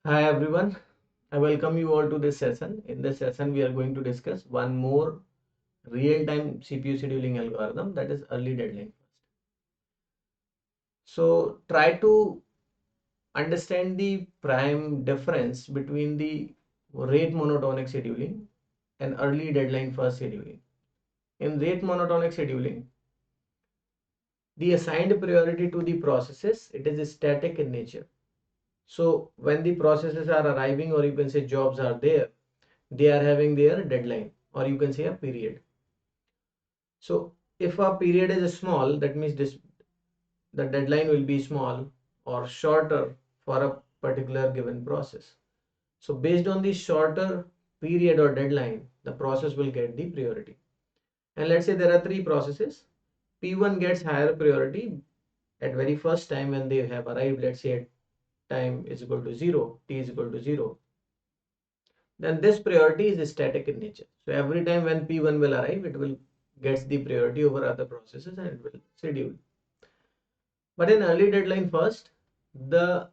Hi everyone, I welcome you all to this session. In this session, we are going to discuss one more real-time CPU scheduling algorithm, that is early deadline first. So try to understand the prime difference between the rate monotonic scheduling and early deadline first scheduling. In rate monotonic scheduling, the assigned priority to the processes, it is static in nature. So when the processes are arriving, or you can say jobs are there, they are having their deadline, or you can say a period. So if a period is small, that means the deadline will be small or shorter for a particular given process. So based on the shorter period or deadline, the process will get the priority. And let's say there are three processes. P1 gets higher priority at very first time when they have arrived. Let's say at time is equal to 0, t is equal to 0. Then this priority is static in nature. So every time when P1 will arrive, it will gets the priority over other processes and it will schedule. But in early deadline first, the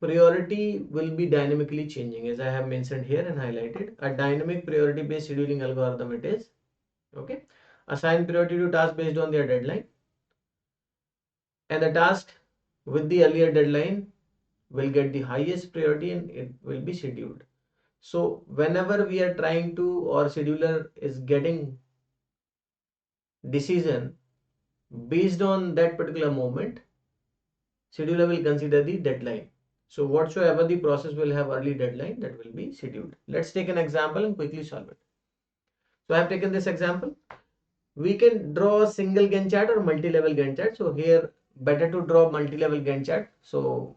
priority will be dynamically changing, as I have mentioned here and highlighted. A dynamic priority based scheduling algorithm it is. Okay. Assign priority to tasks based on their deadline. And the task with the earlier deadline will get the highest priority and it will be scheduled. So whenever we are trying to, or scheduler is getting decision based on that particular moment, scheduler will consider the deadline. So whatsoever the process will have early deadline, that will be scheduled. Let's take an example and quickly solve it. So I have taken this example. We can draw a single Gantt chart or multi-level Gantt chart. So here better to draw multi-level Gantt chart, so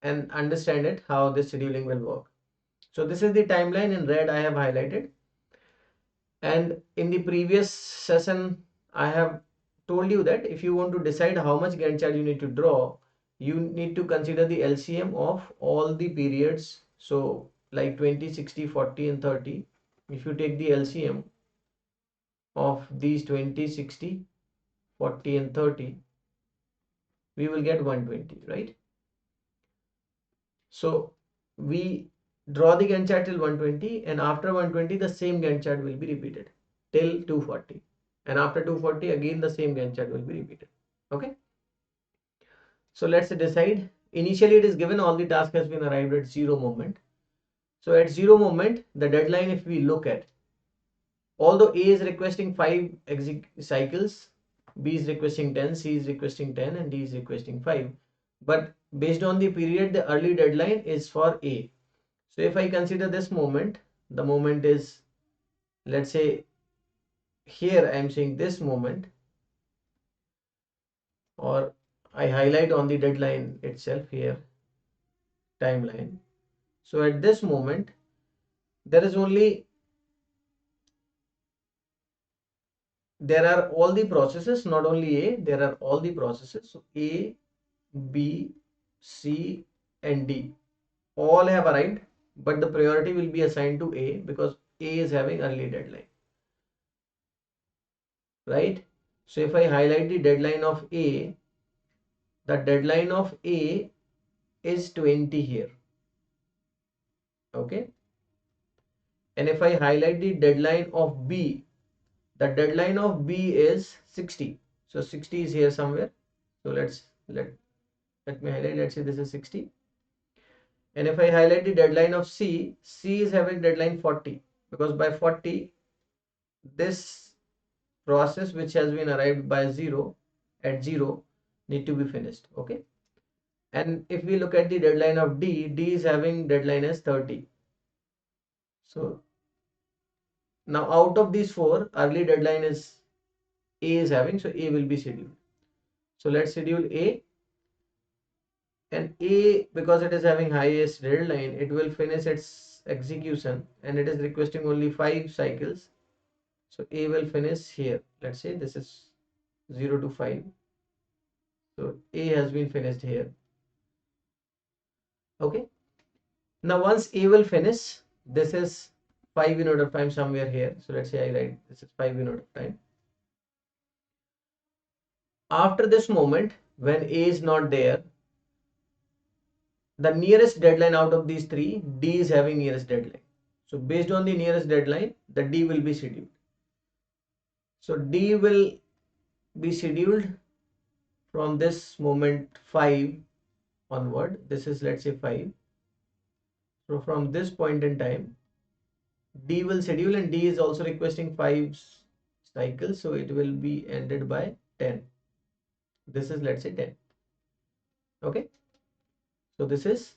and understand it how this scheduling will work. So this is the timeline in red I have highlighted. And in the previous session, I have told you that if you want to decide how much Gantt chart you need to draw, you need to consider the LCM of all the periods. So like 20, 60, 40 and 30. If you take the LCM of these 20, 60, 40 and 30, we will get 120, right? So we draw the Gantt chart till 120, and after 120 the same Gantt chart will be repeated till 240, and after 240 again the same Gantt chart will be repeated. Okay, so let's decide. Initially it is given all the task has been arrived at 0 moment. So at 0 moment, the deadline, if we look at, although A is requesting 5 cycles, B is requesting 10, C is requesting 10 and D is requesting 5, but based on the period, the early deadline is for A. So if I consider this moment, the moment is, let's say here I am saying this moment, or I highlight on the deadline itself here, timeline. So at this moment, there is only, there are all the processes, not only A, there are all the processes. So A, B, C and D all have arrived, but the priority will be assigned to A because A is having early deadline, right? So if I highlight the deadline of A, the deadline of A is 20 here. Okay. And if I highlight the deadline of B, the deadline of B is 60. So 60 is here somewhere. So let me highlight. Let's say this is 60. And if I highlight the deadline of C, C is having deadline 40, because by 40 this process which has been arrived by 0 at 0 need to be finished. Okay. And if we look at the deadline of D, D is having deadline as 30. So now out of these four, early deadline is A is having, so A will be scheduled. So let's schedule A, and A, because it is having highest deadline, it will finish its execution and it is requesting only 5 cycles. So A will finish here. Let's say this is 0 to 5. So A has been finished here. Okay. Now once A will finish, this is 5 unit of time somewhere here. So let's say I write this is 5 unit of time. After this moment, when A is not there, the nearest deadline out of these three, D is having nearest deadline. So based on the nearest deadline, the D will be scheduled. So D will be scheduled from this moment 5 onward. This is, let's say, 5. So from this point in time, D will schedule, and D is also requesting 5 cycles. So it will be ended by 10. This is, let's say, 10. Okay. So this is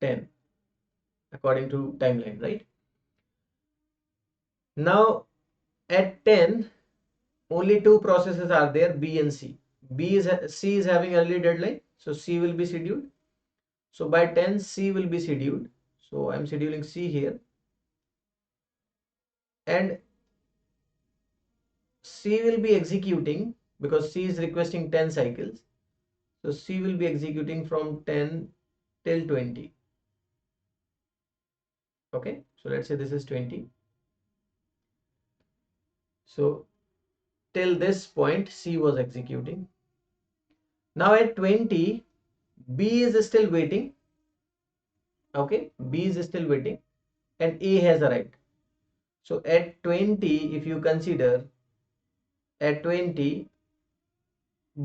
10 according to timeline, right? Now at 10, only two processes are there, B and C. C is having early deadline, so C will be scheduled. So by 10, C will be scheduled. So I'm scheduling C here, and C will be executing because C is requesting 10 cycles. So C will be executing from 10 till 20. Okay, so let's say this is 20. So till this point, C was executing. Now at 20, B is still waiting. Okay, B is still waiting, and A has arrived. So at 20, if you consider, at 20,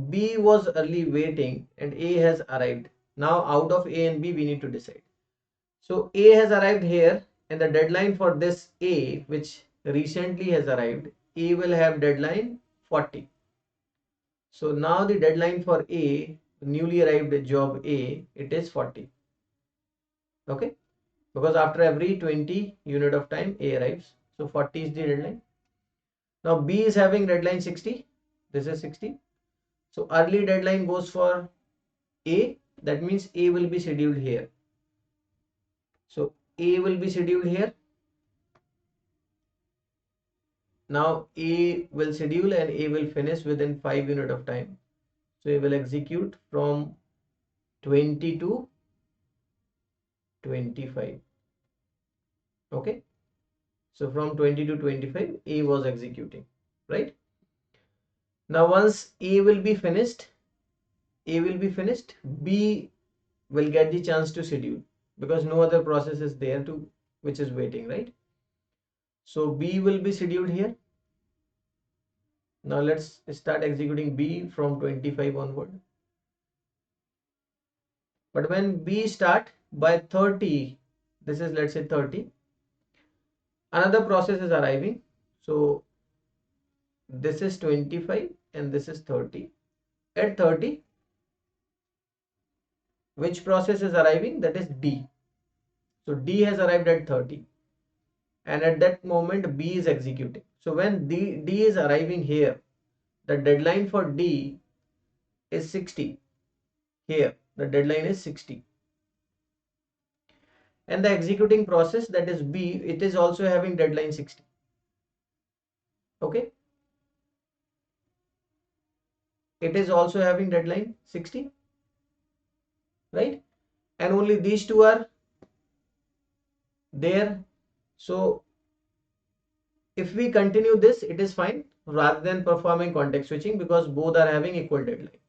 B was early waiting and A has arrived. Now out of A and B, we need to decide. So A has arrived here, and the deadline for this A, which recently has arrived, A will have deadline 40. So now the deadline for A, newly arrived job A, it is 40. Okay, because after every 20 unit of time A arrives, so 40 is the deadline. Now B is having deadline 60. This is 60. So early deadline goes for A. That means A will be scheduled here. So A will be scheduled here. Now A will schedule and A will finish within 5 unit of time. So A will execute from 20 to 25. Okay. So from 20 to 25, A was executing, right? Now once A will be finished, B will get the chance to schedule because no other process is there to which is waiting, right? So B will be scheduled here. Now let's start executing B from 25 onward. But when B start by 30, this is, let's say, 30, another process is arriving. So this is 25 and this is 30. At 30, which process is arriving? That is D. So D has arrived at 30, and at that moment B is executing. So when D is arriving here, the deadline for D is 60. Here the deadline is 60, and the executing process, that is B, it is also having deadline 60. Okay, it is also having deadline 60, right? And only these two are there. So if we continue this, it is fine rather than performing context switching because both are having equal deadline.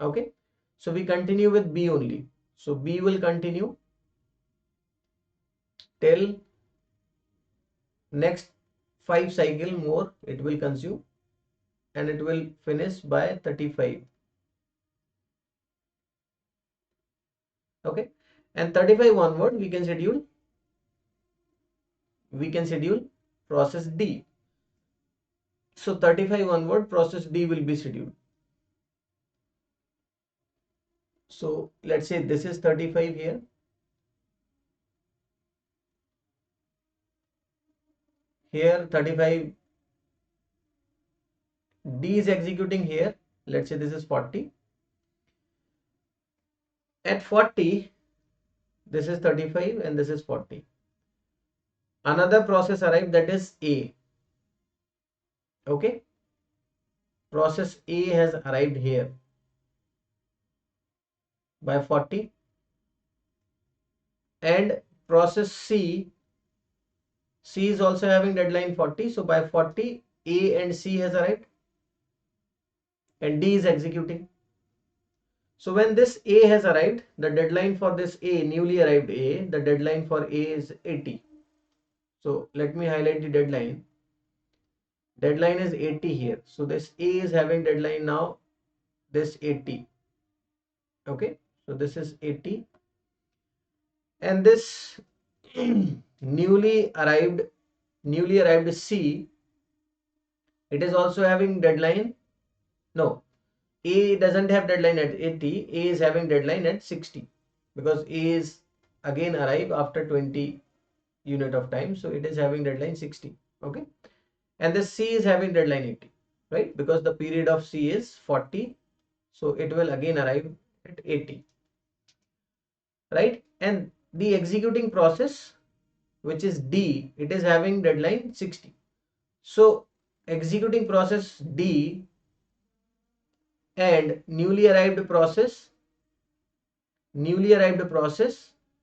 Okay, so we continue with B only. So B will continue till next 5 cycle more it will consume, and it will finish by 35. Okay, and 35 onward we can schedule process D. So 35 onward process D will be scheduled. So let's say this is 35 here. Here 35, D is executing here. Let's say this is 40. At 40, this is 35 and this is 40. Another process arrived, that is A. Okay, process A has arrived here by 40, and process C is also having deadline 40. So by 40, A and C has arrived, and D is executing. So when this A has arrived, the deadline for this A, newly arrived A, the deadline for A is 80. So let me highlight the deadline. Deadline is 80 here. So this A is having deadline now, this 80. Okay, so this is 80. And this newly arrived C, it is also having deadline. No, A doesn't have deadline at 80. A is having deadline at 60 because A is again arrive after 20 unit of time. So it is having deadline 60. Okay. And this C is having deadline 80, right? Because the period of C is 40. So it will again arrive at 80, right? And the executing process, which is D, it is having deadline 60. So executing process D and newly arrived process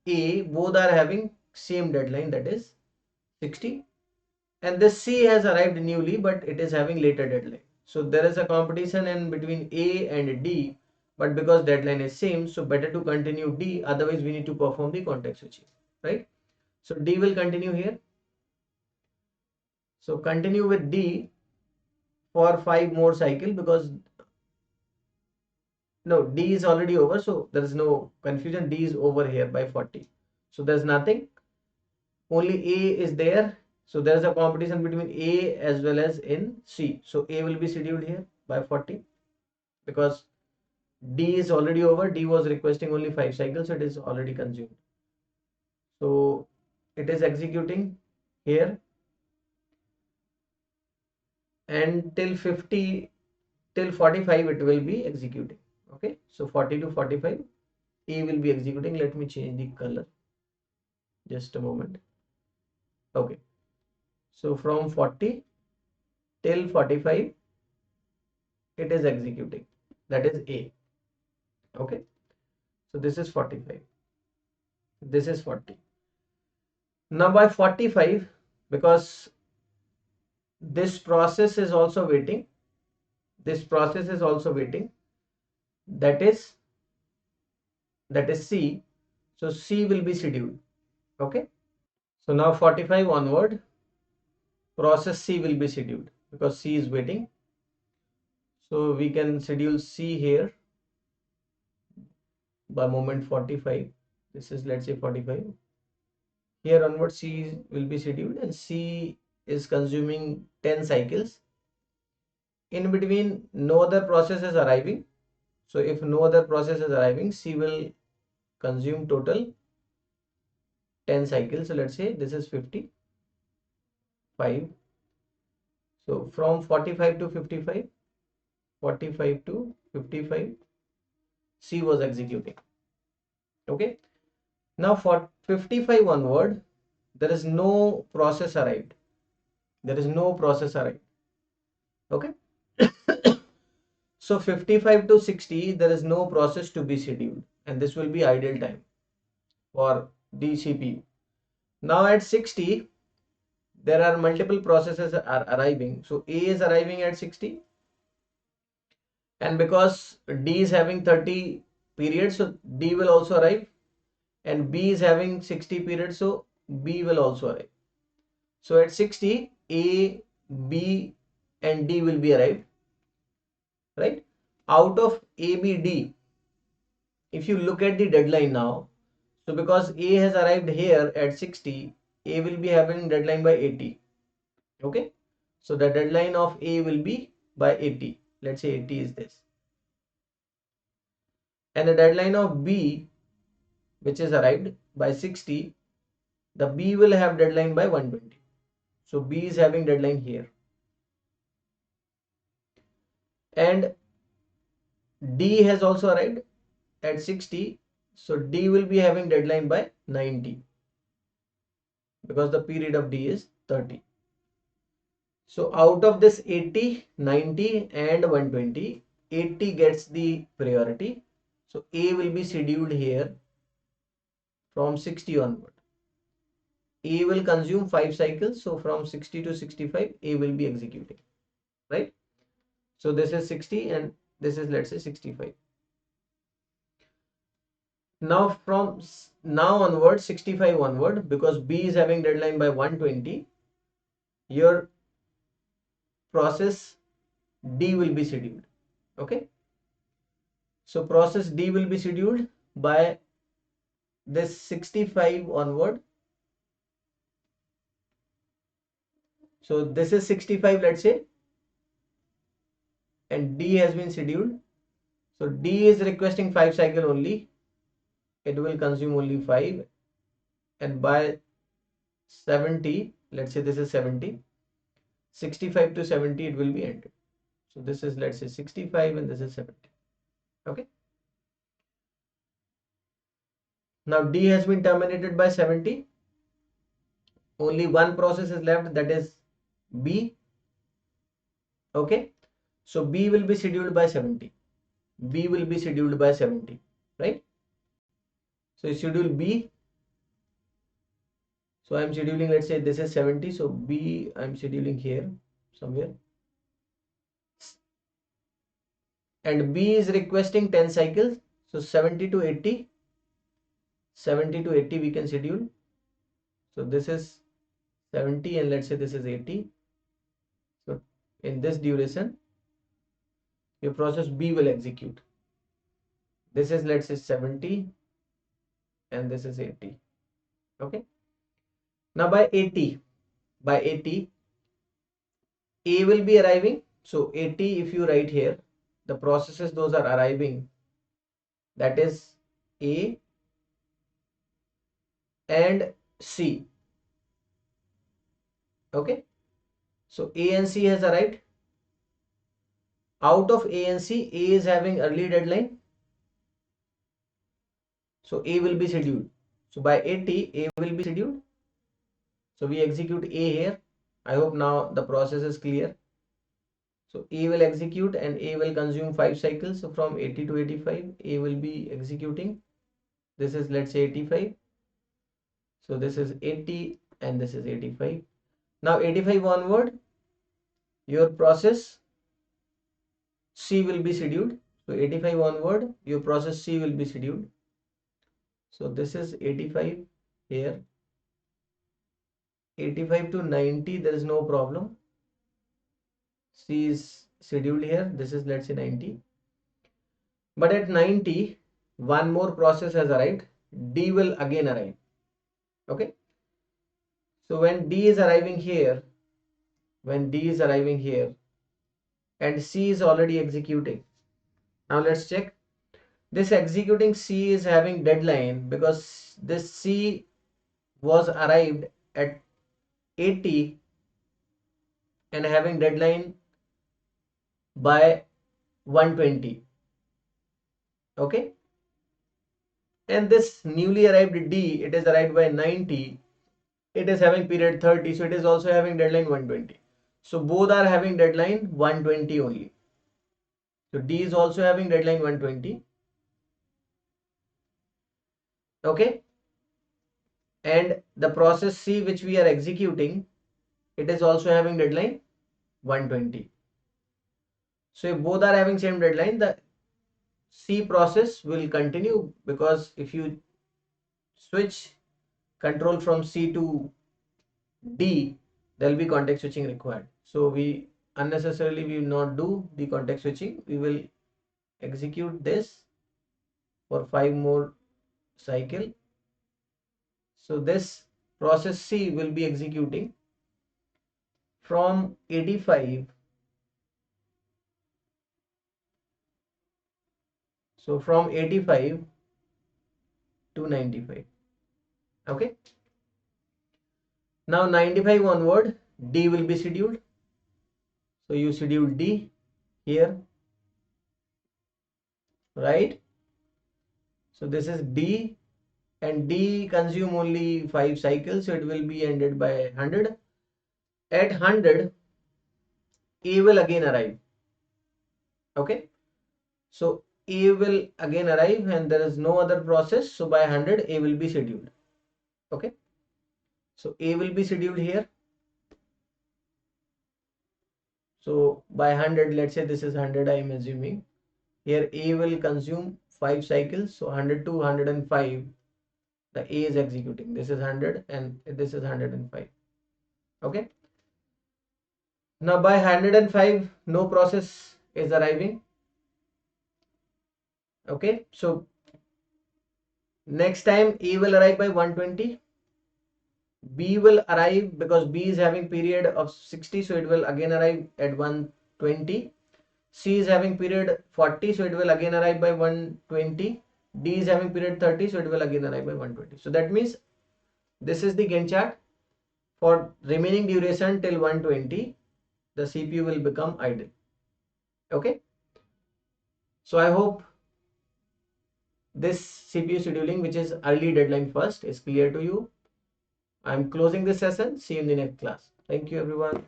A, both are having same deadline, that is 60. And this C has arrived newly, but it is having later deadline. So there is a competition in between A and D, but because deadline is same, so better to continue D, otherwise we need to perform the context switching, right? So D will continue here. So continue with D for 5 more cycle, because no, D is already over, so there is no confusion. D is over here by 40. So there's nothing. Only A is there. So there is a competition between A as well as in C. So A will be scheduled here by 40 because D is already over. D was requesting only 5 cycles, so it is already consumed. So it is executing here, and till 45 it will be executing. Okay, so 40 to 45 A will be executing. Let me change the color, just a moment. Okay, so from 40 till 45 it is executing, that is A. Okay, so this is 45, this is 40. Now by 45, because this process is also waiting, that is C. So C will be scheduled. Okay, so now 45 onward, process C will be scheduled because C is waiting. So we can schedule C here by moment 45. This is, let's say, 45. Here onward C will be scheduled, and C is consuming 10 cycles. In between, no other process is arriving. So if no other process is arriving, C will consume total 10 cycles. So let's say this is 55. So from 45 to 55, 45 to 55, C was executing. Okay. Now for 55 onward, there is no process arrived. Okay. So 55 to 60, there is no process to be scheduled, and this will be idle time for the CPU. Now at 60, there are multiple processes are arriving. So A is arriving at 60, and because D is having 30 periods, so D will also arrive, and B is having 60 periods, so B will also arrive. So at 60, A, B and D will be arrived, right? Out of A, B, D, if you look at the deadline now, so because A has arrived here at 60, A will be having deadline by 80. Okay, so the deadline of A will be by 80. Let's say 80 is this, and the deadline of B, which is arrived by 60, the B will have deadline by 120. So B is having deadline here, and D has also arrived at 60. So D will be having deadline by 90 because the period of D is 30. So out of this 80, 90 and 120, 80 gets the priority. So A will be scheduled here from 60 onward. A will consume 5 cycles. So from 60 to 65, A will be executing, right? So this is 60 and this is, let's say, 65. Now from now onward, 65 onward, because B is having deadline by 120, your process D will be scheduled. Okay. So process D will be scheduled by this 65 onward. So this is 65, let's say, and D has been scheduled. So D is requesting 5 cycle only. It will consume only 5, and by 70, let's say this is 70, 65 to 70 it will be ended. So this is, let's say, 65 and this is 70. Okay. Now D has been terminated by 70. Only one process is left, that is B. Okay. So B will be scheduled by 70. B will be scheduled by 70, right? So schedule B. So I'm scheduling, let's say this is 70. So B I'm scheduling here somewhere. And B is requesting 10 cycles. So 70 to 80. 70 to 80 we can schedule. So this is 70 and let's say this is 80. So in this duration, your process B will execute. This is, let's say, 70 and this is 80. Okay. Now by 80, A will be arriving. So 80, if you write here, the processes those are arriving, that is A and C. Okay. So A and C has arrived. Out of A and C, A is having early deadline. So A will be scheduled. So by 80, A will be scheduled. So we execute A here. I hope now the process is clear. So A will execute and A will consume 5 cycles. So from 80 to 85, A will be executing. This is, let's say, 85. So this is 80 and this is 85. Now 85 onward, your process C will be scheduled. So 85 onward, your process C will be scheduled. So this is 85 here. 85 to 90, there is no problem. C is scheduled here. This is, let's say, 90. But at 90, one more process has arrived. D will again arrive. Okay. So when D is arriving here, and C is already executing. Now let's check. This executing C is having deadline because this C was arrived at 80 and having deadline by 120. Okay. And this newly arrived D, it is arrived by 90. It is having period 30. So it is also having deadline 120. So both are having deadline 120 only. So D is also having deadline 120. Okay. And the process C which we are executing, it is also having deadline 120. So if both are having same deadline, the C process will continue, because if you switch control from C to D, there will be context switching required. So we unnecessarily we will not do the context switching. We will execute this for 5 more cycle. So this process C will be executing from 85. So from 85 to 95. Okay. Now 95 onward, D will be scheduled. So you schedule D here, right? So this is D, and D consume only 5 cycles, so it will be ended by 100. At 100, A will again arrive. Okay. So A will again arrive and there is no other process. So by 100, A will be scheduled. Okay. So A will be scheduled here. So by 100, let's say this is 100, I am assuming. Here A will consume 5 cycles, so 100 to 105 the A is executing. This is 100 and this is 105. Okay, now by 105 no process is arriving. Okay, so next time A will arrive by 120, B will arrive because B is having period of 60, so it will again arrive at 120. C is having period 40, so it will again arrive by 120. D is having period 30, so it will again arrive by 120. So that means this is the Gantt chart. For remaining duration till 120, the CPU will become idle. Okay. So I hope this CPU scheduling, which is early deadline first, is clear to you. I'm closing this session. See you in the next class. Thank you, everyone.